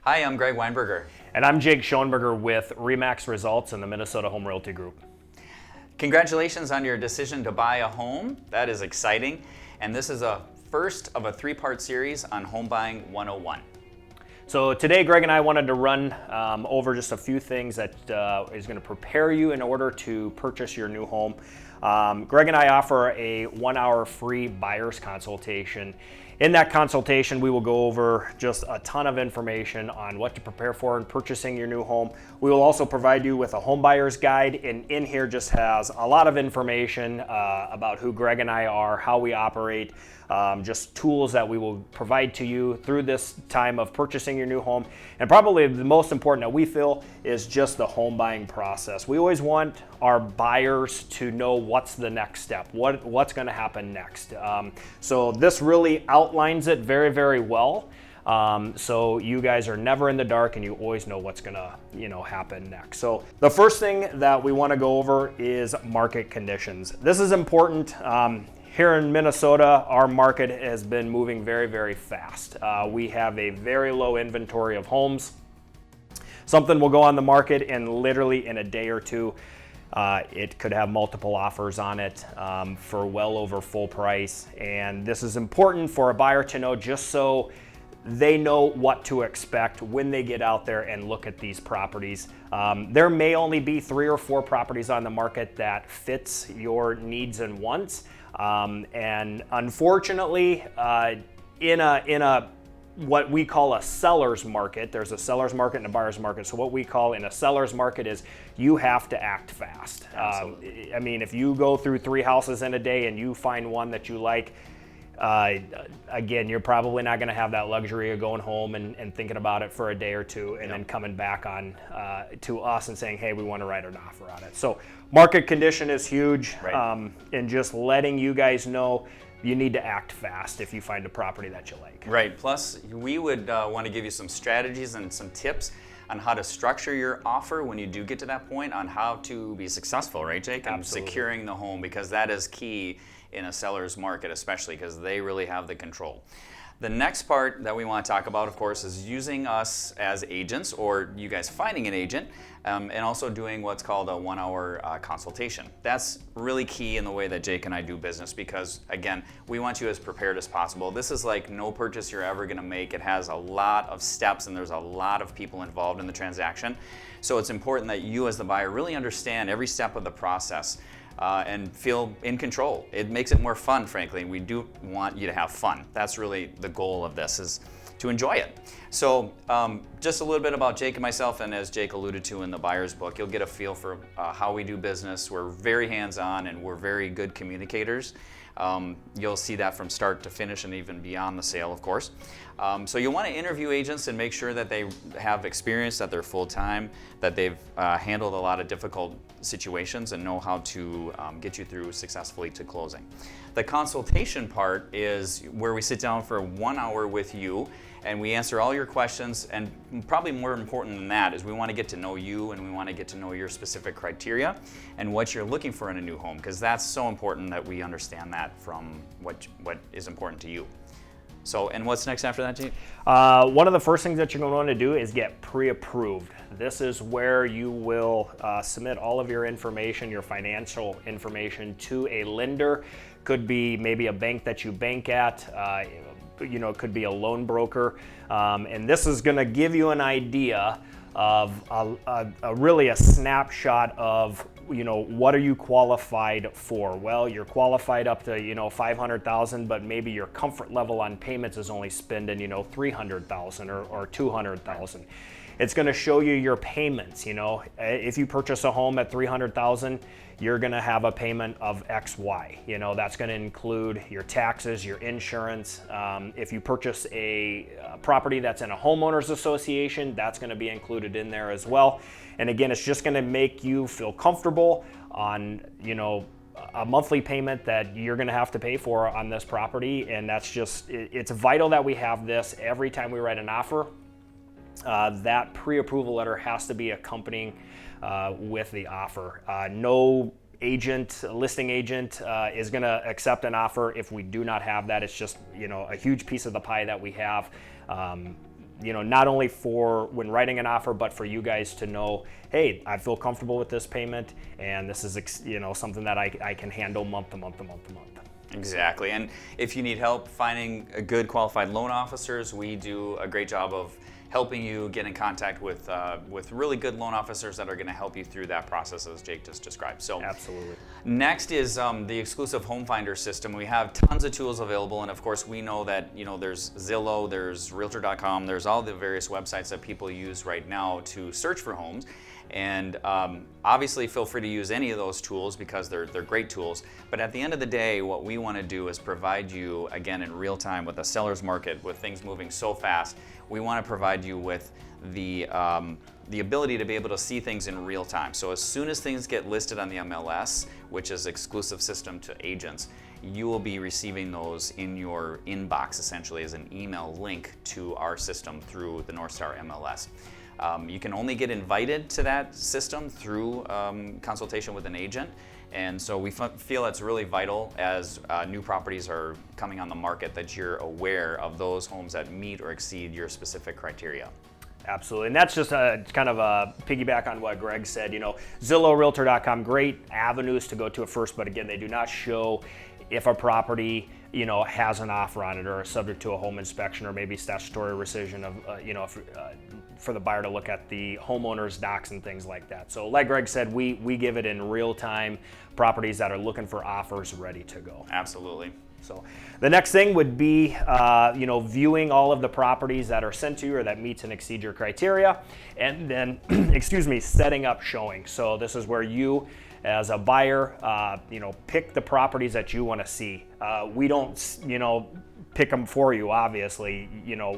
Hi, I'm Greg Weinberger. And I'm Jake Schoenberger with Remax Results in the Minnesota Home Realty Group. Congratulations on your decision to buy a home. That is exciting. And this is a first of a three-part series on Home Buying 101. So today, Greg and I wanted to run over just a few things that is going to prepare you in order to purchase your new home. Greg and I offer a 1-hour free buyer's consultation. In that consultation, we will go over just a ton of information on what to prepare for in purchasing your new home. We will also provide you with a home buyer's guide, and in here just has a lot of information about who Greg and I are, how we operate, just tools that we will provide to you through this time of purchasing your new home. And probably the most important that we feel is just the home buying process. We always want our buyers to know what's the next step, what's going to happen next. So this really outlines it very, very well. So you guys are never in the dark and you always know what's going to, happen next. So the first thing that we want to go over is market conditions. This is important. Here in Minnesota, our market has been moving very, very fast. We have a very low inventory of homes. Something will go on the market and literally in a day or two, it could have multiple offers on it for well over full price. And this is important for a buyer to know just so they know what to expect when they get out there and look at these properties. There may only be 3 or 4 properties on the market that fits your needs and wants. And unfortunately, in a what we call a seller's market, there's a seller's market and a buyer's market. So what we call in a seller's market is you have to act fast. If you go through 3 houses in a day and you find one that you like, again, you're probably not going to have that luxury of going home and thinking about it for a day or two and then coming back on to us and saying, hey, we want to write an offer on it. So market condition is huge, and just letting you guys know you need to act fast if you find a property that you like. Right. Plus, we would want to give you some strategies and some tips on how to structure your offer when you do get to that point on how to be successful, right, Jake? And securing the home, because that is key in a seller's market, especially because they really have the control. The next part that we want to talk about, of course, is using us as agents, or you guys finding an agent, and also doing what's called a 1-hour consultation. That's really key in the way that Jake and I do business because, again, we want you as prepared as possible. This is like no purchase you're ever going to make. It has a lot of steps and there's a lot of people involved in the transaction. So it's important that you as the buyer really understand every step of the process. And feel in control. It makes it more fun, frankly. We do want you to have fun. That's really the goal of this, is to enjoy it. So just a little bit about Jake and myself, and as Jake alluded to in the buyer's book, you'll get a feel for how we do business. We're very hands-on and we're very good communicators. You'll see that from start to finish and even beyond the sale, of course. So you'll want to interview agents and make sure that they have experience, that they're full-time, that they've handled a lot of difficult situations and know how to get you through successfully to closing. The consultation part is where we sit down for 1 hour with you and we answer all your questions, and probably more important than that is we want to get to know you and we want to get to know your specific criteria and what you're looking for in a new home, because that's so important that we understand that from what is important to you. So, and what's next after that, Jake? One of the first things that you're going to want to do is get pre-approved. This is where you will submit all of your information, your financial information, to a lender. Could be maybe a bank that you bank at. It could be a loan broker. And this is going to give you an idea of really a snapshot of what are you qualified for? Well, you're qualified up to $500,000, but maybe your comfort level on payments is only spending $300,000 or $200,000. It's going to show you your payments. If you purchase a home at $300,000, you're going to have a payment of XY. That's going to include your taxes, your insurance. If you purchase a property that's in a homeowners association, that's going to be included in there as well. And again, it's just going to make you feel comfortable on a monthly payment that you're going to have to pay for on this property. And that's just, it's vital that we have this every time we write an offer. That pre-approval letter has to be accompanying with the offer. No listing agent is going to accept an offer if we do not have that. It's just a huge piece of the pie that we have. not only for when writing an offer, but for you guys to know, hey, I feel comfortable with this payment, and this is something that I can handle month to month to month to month. Exactly, and if you need help finding a good qualified loan officers, we do a great job of helping you get in contact with really good loan officers that are going to help you through that process as Jake just described. So absolutely. Next is the exclusive home finder system. We have tons of tools available, and of course we know that there's Zillow, there's Realtor.com, there's all the various websites that people use right now to search for homes. And obviously feel free to use any of those tools because they're great tools. But at the end of the day, what we want to do is provide you, again, in real time with a seller's market, with things moving so fast, we want to provide you with the ability to be able to see things in real time. So as soon as things get listed on the MLS, which is exclusive system to agents, you will be receiving those in your inbox essentially as an email link to our system through the North Star MLS. You can only get invited to that system through consultation with an agent, and so we feel it's really vital as new properties are coming on the market that you're aware of those homes that meet or exceed your specific criteria. Absolutely, and that's just kind of a piggyback on what Greg said. Zillow, Realtor.com, great avenues to go to at first, but again, they do not show if a property has an offer on it or is subject to a home inspection or maybe statutory rescission of for the buyer to look at the homeowner's docs and things like that. So like Greg said, we give it in real time, properties that are looking for offers ready to go. Absolutely. So the next thing would be viewing all of the properties that are sent to you or that meets and exceed your criteria, and then setting up showing. So this is where you as a buyer pick the properties that you want to see. We don't pick them for you, obviously.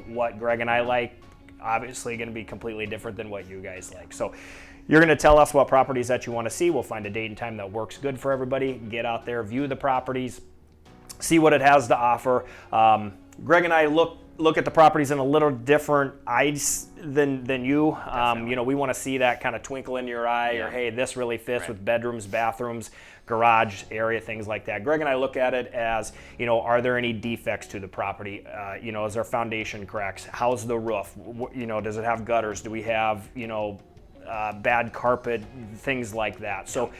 What Greg and I like obviously going to be completely different than what you guys like. So you're going to tell us what properties that you want to see. We'll find a date and time that works good for everybody. Get out there, view the properties, see what it has to offer. Greg and I look at the properties in a little different eyes than you. We want to see that kind of twinkle in your eye, or hey, this really fits with bedrooms, bathrooms, garage area, things like that. Greg and I look at it as, are there any defects to the property? Is there foundation cracks? How's the roof? Does it have gutters? Do we have, bad carpet? Things like that. So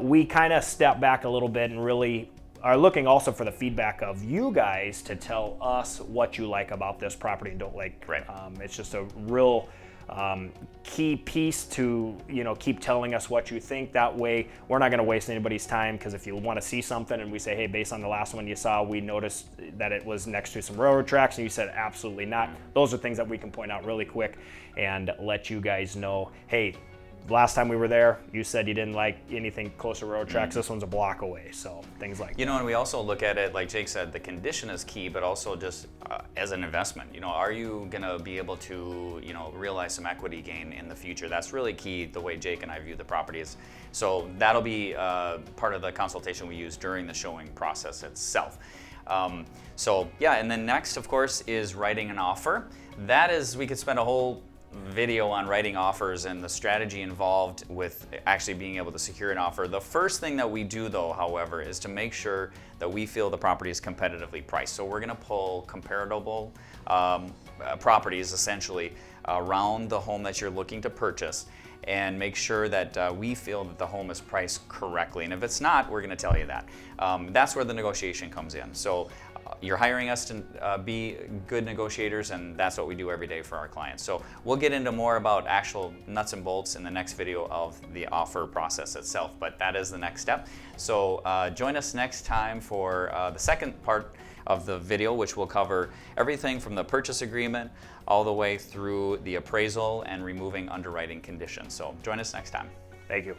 we kind of step back a little bit and really are looking also for the feedback of you guys to tell us what you like about this property and don't like. Right. It's just a real key piece to keep telling us what you think. That way we're not going to waste anybody's time, because if you want to see something and we say, hey, based on the last one you saw, we noticed that it was next to some railroad tracks, and you said absolutely not. Those are things that we can point out really quick and let you guys know, hey, last time we were there, you said you didn't like anything close to railroad tracks. This one's a block away. So things like that. And we also look at it, like Jake said, the condition is key, but also just as an investment. Are you going to be able to, realize some equity gain in the future? That's really key, the way Jake and I view the properties. So that'll be part of the consultation we use during the showing process itself. And then next, of course, is writing an offer. That is, we could spend a whole video on writing offers and the strategy involved with actually being able to secure an offer. The first thing that we do, though, however, is to make sure that we feel the property is competitively priced. So we're going to pull comparable properties essentially around the home that you're looking to purchase and make sure that we feel that the home is priced correctly. And if it's not, we're going to tell you that. That's where the negotiation comes in. So you're hiring us to be good negotiators, and that's what we do every day for our clients. So we'll get into more about actual nuts and bolts in the next video of the offer process itself, but that is the next step. So join us next time for the second part of the video, which will cover everything from the purchase agreement all the way through the appraisal and removing underwriting conditions. So join us next time. Thank you.